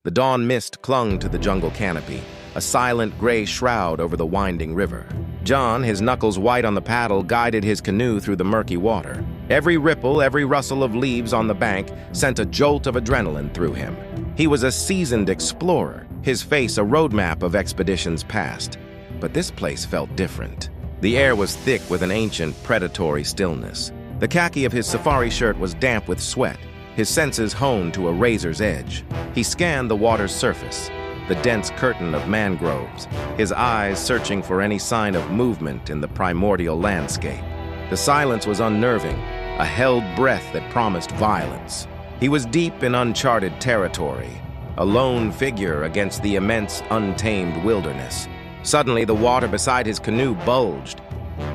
The dawn mist clung to the jungle canopy, a silent gray shroud over the winding river. John, his knuckles white on the paddle, guided his canoe through the murky water. Every ripple, every rustle of leaves on the bank sent a jolt of adrenaline through him. He was a seasoned explorer, his face a roadmap of expeditions past. But this place felt different. The air was thick with an ancient, predatory stillness. The khaki of his safari shirt was damp with sweat, his senses honed to a razor's edge. He scanned the water's surface, the dense curtain of mangroves, his eyes searching for any sign of movement in the primordial landscape. The silence was unnerving, a held breath that promised violence. He was deep in uncharted territory, a lone figure against the immense, untamed wilderness. Suddenly, the water beside his canoe bulged.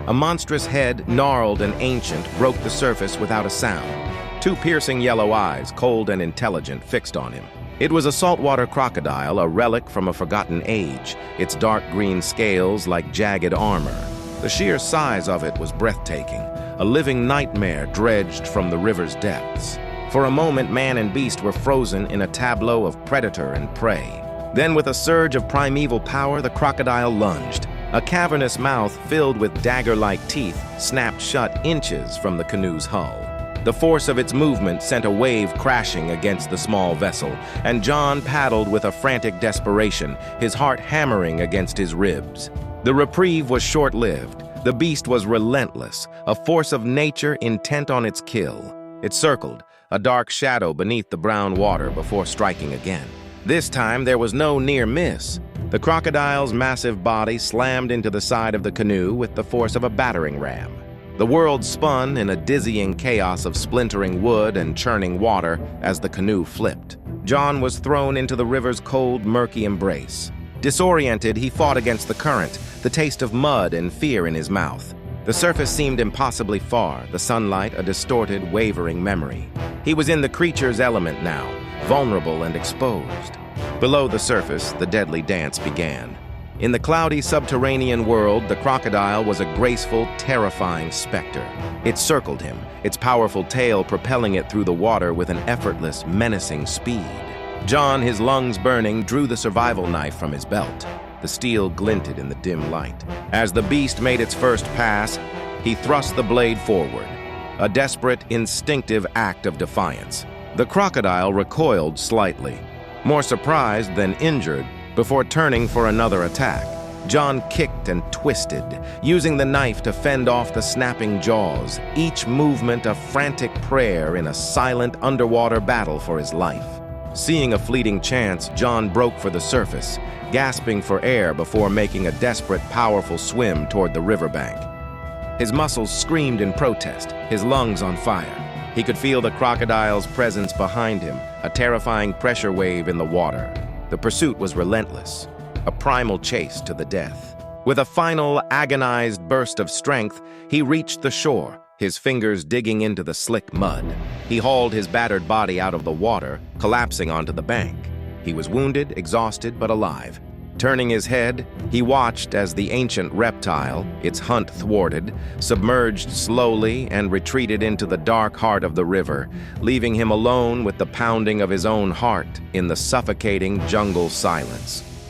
A monstrous head, gnarled and ancient, broke the surface without a sound. Two piercing yellow eyes, cold and intelligent, fixed on him. It was a saltwater crocodile, a relic from a forgotten age, its dark green scales like jagged armor. The sheer size of it was breathtaking, a living nightmare dredged from the river's depths. For a moment, man and beast were frozen in a tableau of predator and prey. Then, with a surge of primeval power, the crocodile lunged. A cavernous mouth filled with dagger-like teeth snapped shut inches from the canoe's hull. The force of its movement sent a wave crashing against the small vessel, and John paddled with a frantic desperation, his heart hammering against his ribs. The reprieve was short-lived. The beast was relentless, a force of nature intent on its kill. It circled, a dark shadow beneath the brown water before striking again. This time, there was no near miss. The crocodile's massive body slammed into the side of the canoe with the force of a battering ram. The world spun in a dizzying chaos of splintering wood and churning water as the canoe flipped. John was thrown into the river's cold, murky embrace. Disoriented, he fought against the current, the taste of mud and fear in his mouth. The surface seemed impossibly far, the sunlight a distorted, wavering memory. He was in the creature's element now, vulnerable and exposed. Below the surface, the deadly dance began. In the cloudy subterranean world, the crocodile was a graceful, terrifying specter. It circled him, its powerful tail propelling it through the water with an effortless, menacing speed. John, his lungs burning, drew the survival knife from his belt. The steel glinted in the dim light. As the beast made its first pass, he thrust the blade forward, a desperate, instinctive act of defiance. The crocodile recoiled slightly, more surprised than injured, before turning for another attack. John kicked and twisted, using the knife to fend off the snapping jaws, each movement a frantic prayer in a silent underwater battle for his life. Seeing a fleeting chance, John broke for the surface, gasping for air before making a desperate, powerful swim toward the riverbank. His muscles screamed in protest, his lungs on fire. He could feel the crocodile's presence behind him, a terrifying pressure wave in the water. The pursuit was relentless, a primal chase to the death. With a final, agonized burst of strength, he reached the shore, his fingers digging into the slick mud. He hauled his battered body out of the water, collapsing onto the bank. He was wounded, exhausted, but alive. Turning his head, he watched as the ancient reptile, its hunt thwarted, submerged slowly and retreated into the dark heart of the river, leaving him alone with the pounding of his own heart in the suffocating jungle silence.